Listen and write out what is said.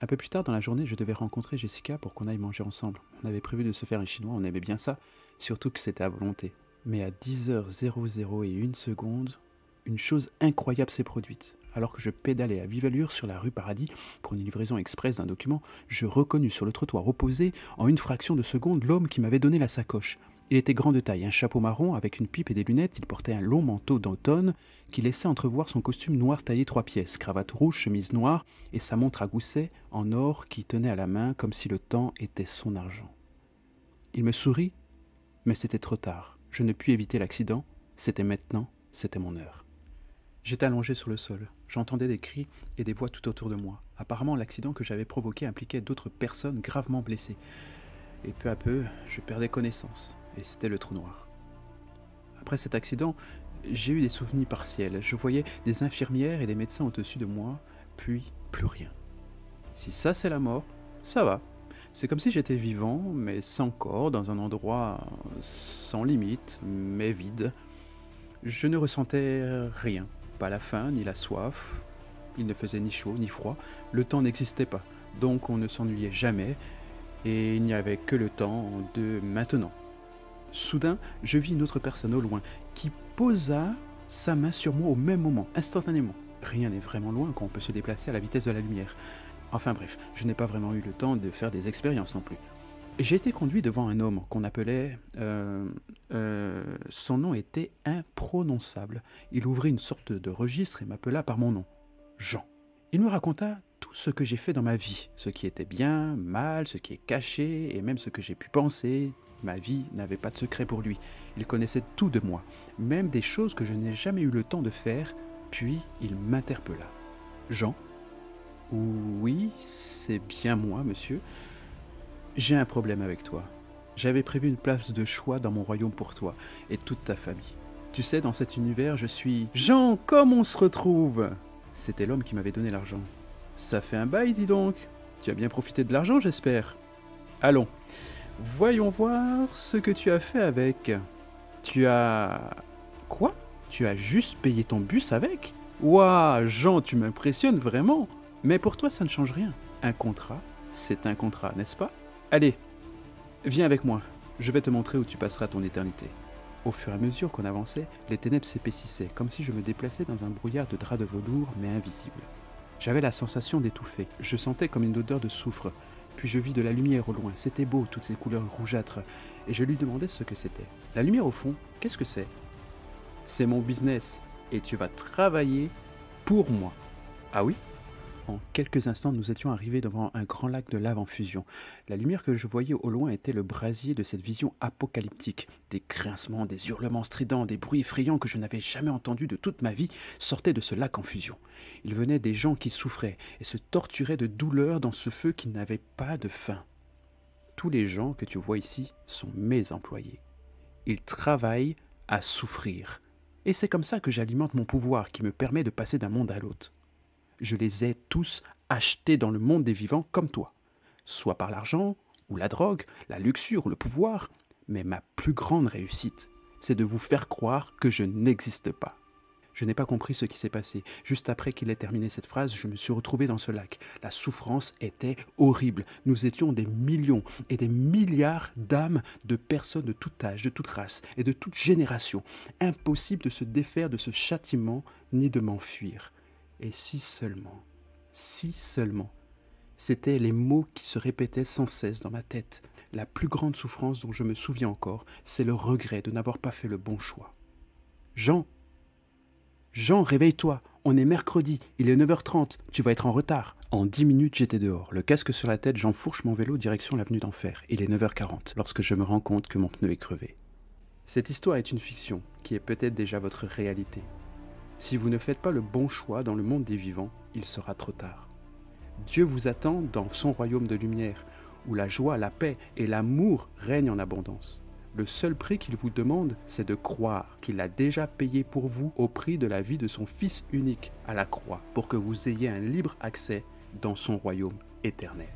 Un peu plus tard dans la journée, je devais rencontrer Jessica pour qu'on aille manger ensemble. On avait prévu de se faire un chinois, on aimait bien ça, surtout que c'était à volonté. Mais à 10h00 et 1 seconde, une chose incroyable s'est produite. Alors que je pédalais à vive allure sur la rue Paradis pour une livraison express d'un document, je reconnus sur le trottoir opposé, en une fraction de seconde, l'homme qui m'avait donné la sacoche. Il était grand de taille, un chapeau marron avec une pipe et des lunettes, il portait un long manteau d'automne qui laissait entrevoir son costume noir taillé 3 pièces, cravate rouge, chemise noire et sa montre à gousset en or qui tenait à la main comme si le temps était son argent. Il me sourit, mais c'était trop tard. Je ne pus éviter l'accident, c'était maintenant, c'était mon heure. J'étais allongé sur le sol, j'entendais des cris et des voix tout autour de moi. Apparemment, l'accident que j'avais provoqué impliquait d'autres personnes gravement blessées. Et peu à peu, je perdais connaissance, et c'était le trou noir. Après cet accident, j'ai eu des souvenirs partiels. Je voyais des infirmières et des médecins au-dessus de moi, puis plus rien. Si ça c'est la mort, ça va. C'est comme si j'étais vivant, mais sans corps, dans un endroit sans limite, mais vide. Je ne ressentais rien, pas la faim ni la soif. Il ne faisait ni chaud ni froid, le temps n'existait pas, donc on ne s'ennuyait jamais, et il n'y avait que le temps de maintenant. Soudain, je vis une autre personne au loin qui posa sa main sur moi au même moment, instantanément. Rien n'est vraiment loin quand on peut se déplacer à la vitesse de la lumière. Enfin bref, je n'ai pas vraiment eu le temps de faire des expériences non plus. J'ai été conduit devant un homme qu'on appelait... son nom était imprononçable. Il ouvrit une sorte de registre et m'appela par mon nom, Jean. Il me raconta tout ce que j'ai fait dans ma vie, ce qui était bien, mal, ce qui est caché, et même ce que j'ai pu penser. Ma vie n'avait pas de secret pour lui. Il connaissait tout de moi, même des choses que je n'ai jamais eu le temps de faire, puis il m'interpella. Jean ? Oui, c'est bien moi, monsieur. J'ai un problème avec toi. J'avais prévu une place de choix dans mon royaume pour toi et toute ta famille. Tu sais, dans cet univers, je suis... Jean, comme on se retrouve ? C'était l'homme qui m'avait donné l'argent. Ça fait un bail, dis donc. Tu as bien profité de l'argent, j'espère. Allons, voyons voir ce que tu as fait avec. Tu as... Quoi ? Tu as juste payé ton bus avec ? Ouah, Jean, tu m'impressionnes vraiment. Mais pour toi, ça ne change rien. Un contrat, c'est un contrat, n'est-ce pas ? Allez, viens avec moi. Je vais te montrer où tu passeras ton éternité. Au fur et à mesure qu'on avançait, les ténèbres s'épaississaient, comme si je me déplaçais dans un brouillard de draps de velours, mais invisible. J'avais la sensation d'étouffer. Je sentais comme une odeur de soufre. Puis je vis de la lumière au loin. C'était beau, toutes ces couleurs rougeâtres. Et je lui demandais ce que c'était. La lumière au fond, qu'est-ce que c'est ? C'est mon business. Et tu vas travailler pour moi. Ah oui ? En quelques instants, nous étions arrivés devant un grand lac de lave en fusion. La lumière que je voyais au loin était le brasier de cette vision apocalyptique. Des grincements, des hurlements stridents, des bruits effrayants que je n'avais jamais entendus de toute ma vie sortaient de ce lac en fusion. Il venait des gens qui souffraient et se torturaient de douleur dans ce feu qui n'avait pas de fin. Tous les gens que tu vois ici sont mes employés. Ils travaillent à souffrir. Et c'est comme ça que j'alimente mon pouvoir qui me permet de passer d'un monde à l'autre. Je les ai tous achetés dans le monde des vivants comme toi, soit par l'argent, ou la drogue, la luxure, ou le pouvoir, mais ma plus grande réussite, c'est de vous faire croire que je n'existe pas. Je n'ai pas compris ce qui s'est passé. Juste après qu'il ait terminé cette phrase, je me suis retrouvé dans ce lac. La souffrance était horrible. Nous étions des millions et des milliards d'âmes de personnes de tout âge, de toute race et de toute génération. Impossible de se défaire de ce châtiment ni de m'enfuir. Et si seulement, c'étaient les mots qui se répétaient sans cesse dans ma tête. La plus grande souffrance dont je me souviens encore, c'est le regret de n'avoir pas fait le bon choix. Jean, réveille-toi, on est mercredi, il est 9h30, tu vas être en retard. En 10 minutes, j'étais dehors, le casque sur la tête, j'enfourche mon vélo direction l'avenue d'Enfer. Il est 9h40, lorsque je me rends compte que mon pneu est crevé. Cette histoire est une fiction, qui est peut-être déjà votre réalité. Si vous ne faites pas le bon choix dans le monde des vivants, il sera trop tard. Dieu vous attend dans son royaume de lumière, où la joie, la paix et l'amour règnent en abondance. Le seul prix qu'il vous demande, c'est de croire qu'il a déjà payé pour vous au prix de la vie de son Fils unique à la croix, pour que vous ayez un libre accès dans son royaume éternel.